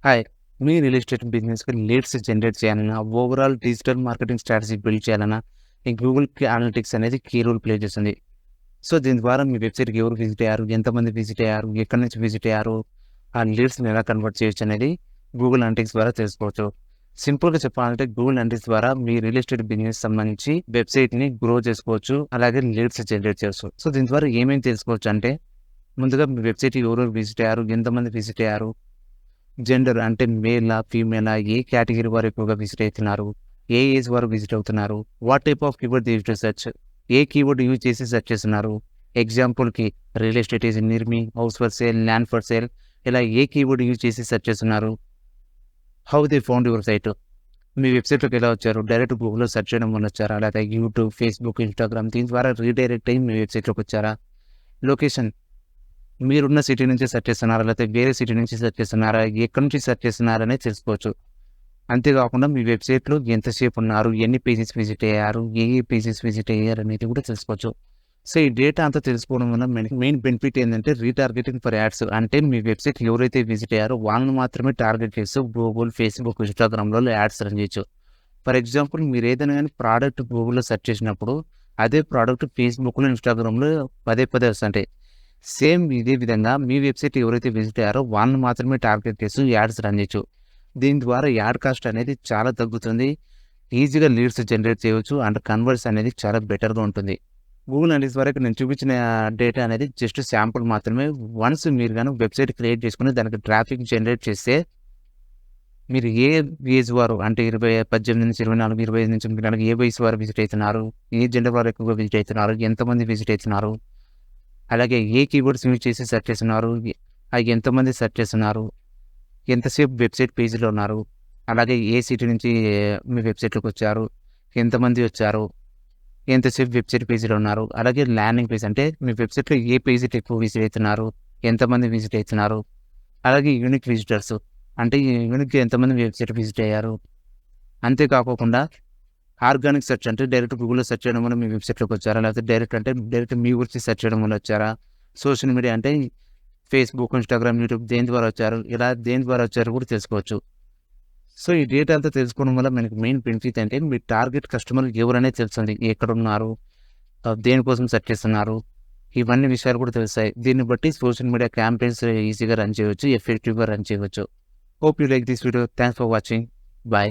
Hi! మీ real estate బిజినెస్‌కి leads generate చేయాలన్నా, overall digital marketing strategy build చేయాలన్నా, ఈ గూగుల్ అనలిటిక్స్ అనేది కీ రోల్ ప్లే చేస్తుంది. సో, దీని ద్వారా మీ వెబ్‌సైట్‌కి ఎవరు విజిట్ అయ్యారు? ఎంతమంది విజిట్ అయ్యారు? ఎక్కడి నుంచి విజిట్ అయ్యారు? ఆ లీడ్స్‌ని ఎలా కన్వర్ట్ చేయొచ్చు అనేది గూగుల్ అనలిటిక్స్ ద్వారా తెలుసుకోవచ్చు. సింపుల్‌గా చెప్పాలంటే గూగుల్ అనలిటిక్స్ ద్వారా మీ రియల్ ఎస్టేట్ బిజినెస్ సంబంధించి వెబ్‌సైట్‌ని గ్రో చేసుకోవచ్చు. అలాగే లీడ్స్ జనరేట్ చేయొచ్చు. సో, దీని ద్వారా ఏమేమి తెలుసుకోవచ్చు అంటే, ముందుగా మీ వెబ్‌సైట్‌కి ఎవరెవరు విజిట్ అయ్యారు? ఎంతమంది విజిట్ అయ్యారు? జెండర్ అంటే మేలా? ఫీమేలా? ఏ కేటగిరీ వారు ఎక్కువగా విజిట్ అయితున్నారు? ఏ ఏజ్ వారు విజిట్ అవుతున్నారు? What type of keyword they use to search? ఏ కీవర్డ్ యూజ్ చేసి సెర్చ్ చేస్తున్నారు? ఎగ్జాంపుల్‌కి real estate is near me, house for sale, land for sale ఇలా ఏ కీవర్డ్ యూజ్ చేసి సెర్చ్ చేస్తున్నారు? How they found your site? మీ వెబ్‌సైట్‌లోకి ఎలా వచ్చారు? డైరెక్ట్ గూగుల్‌లో సెర్చ్ చేయడం వల్ల వచ్చారా? లేకపోతే యూట్యూబ్, ఫేస్‌బుక్, ఇన్‌స్టాగ్రామ్ దీని ద్వారా రీడైరెక్ట్ అయ్యి మీ వెబ్‌సైట్‌లోకి వచ్చారా? లొకేషన్ మీరున్న సిటీ నుంచి సెర్చ్ చేస్తున్నారా? లేకపోతే వేరే సిటీ నుంచి సెర్చ్ చేస్తున్నారా? ఎక్కడి నుంచి సెర్చ్ చేస్తున్నారనేది తెలుసుకోవచ్చు. అంతేకాకుండా మీ వెబ్‌సైట్‌లో ఎంతసేపు ఉన్నారు? ఎన్ని పేజెస్ విజిట్ అయ్యారు? ఏ ఏ పేజెస్ విజిట్ అయ్యారనేది కూడా తెలుసుకోవచ్చు. సో, ఈ డేటా అంతా తెలుసుకోవడం వల్ల మనకి మెయిన్ బెనిఫిట్ ఏందంటే రీటార్గెటింగ్ ఫర్ యాడ్స్. అంటే మీ వెబ్‌సైట్‌కి ఎవరైతే విజిట్ అయ్యారో వాళ్ళని మాత్రమే టార్గెట్ చేస్తూ గూగుల్, ఫేస్‌బుక్, ఇన్‌స్టాగ్రామ్‌లో యాడ్స్ రన్ చేయొచ్చు. ఫర్ ఎగ్జాంపుల్ మీరేదైనా గాని ప్రోడక్ట్ గూగుల్‌లో సెర్చ్ చేసినప్పుడు అదే ప్రోడక్ట్ ఫేస్‌బుక్‌లో, ఇన్‌స్టాగ్రామ్‌లో పదే పదే వస్తుంటాయి. సేమ్ ఇదే విధంగా మీ వెబ్‌సైట్ ఎవరైతే విజిట్ అయ్యారో వాళ్ళని మాత్రమే టార్గెట్ చేస్తూ యాడ్స్ రన్ చేయొచ్చు. దీని ద్వారా యాడ్ కాస్ట్ అనేది చాలా తగ్గుతుంది. ఈజీగా లీడ్స్ జనరేట్ చేయవచ్చు. అండ్ కన్వర్ట్స్ అనేది చాలా బెటర్‌గా ఉంటుంది. గూగుల్ అనలిటిక్స్ వరకు నేను చూపించిన డేటా అనేది జస్ట్ శాంపుల్ మాత్రమే. వన్స్ మీరు గాని వెబ్‌సైట్ క్రియేట్ చేసుకొని దానికి ట్రాఫిక్ జనరేట్ చేస్తే మీరు ఏ ఏజ్ వారు అంటే 18-24, 25-34 ఏ వయసు వారు విజిట్ అయితున్నారు? ఏ జెండర్ వారు ఎక్కువగా విజిట్ అయితున్నారు? ఎంతమంది విజిట్ అయితున్నారు? అలాగే ఏ కీవర్డ్స్ యూజ్ చేసి సెర్చ్ చేస్తున్నారు? ఎంతమంది సెర్చ్ చేస్తున్నారు? ఎంతసేపు వెబ్‌సైట్ పేజ్‌లో ఉన్నారు? అలాగే ఏ సిటీ నుంచి మీ వెబ్‌సైట్‌లోకొచ్చారు? ఎంతమంది వచ్చారు? ఎంతసేపు వెబ్‌సైట్ పేజ్‌లో ఉన్నారు? అలాగే ల్యాండింగ్ పేజ్ అంటే మీ వెబ్‌సైట్‌లో ఏ పేజ్‌కి ఎక్కువ విజిట్ అయితున్నారు? ఎంతమంది విజిట్ అయితున్నారు? అలాగే యూనిక్ విజిటర్స్ అంటే యూనిక్‌గా ఎంతమంది వెబ్‌సైట్ విజిట్ అయ్యారు? అంతే కాకోకుండా ఆర్గానిక్ సెర్చ్ అంటే డైరెక్ట్ గూగుల్‌లో సెర్చ్ చేయడం వల్ల మీ వెబ్‌సైట్‌లోకి వచ్చారా? లేకపోతే డైరెక్ట్ మీ గురించి సెర్చ్ చేయడం వల్ల వచ్చారా? సోషల్ మీడియా అంటే ఫేస్‌బుక్, ఇన్‌స్టాగ్రామ్, యూట్యూబ్ దేని ద్వారా వచ్చారు? ఇలా దేని ద్వారా వచ్చారో కూడా తెలుసుకోవచ్చు. సో, ఈ డేటా అంతా తెలుసుకోవడం వల్ల మనకి మెయిన్ బెనిఫిట్ అంటే మీ టార్గెట్ కస్టమర్ ఎవరనేది తెలుస్తుంది. ఎక్కడున్నారు? దేనికోసం సెర్చ్ చేస్తున్నారు? ఇవన్నీ విషయాలు కూడా తెలుస్తాయి. దీన్ని బట్టి సోషల్ మీడియా క్యాంపెయిన్స్ ఈజీగా రన్ చేయవచ్చు. ఎఫెక్టివ్‌గా రన్ చేయవచ్చు. Hope you like this video. Thanks for watching. By.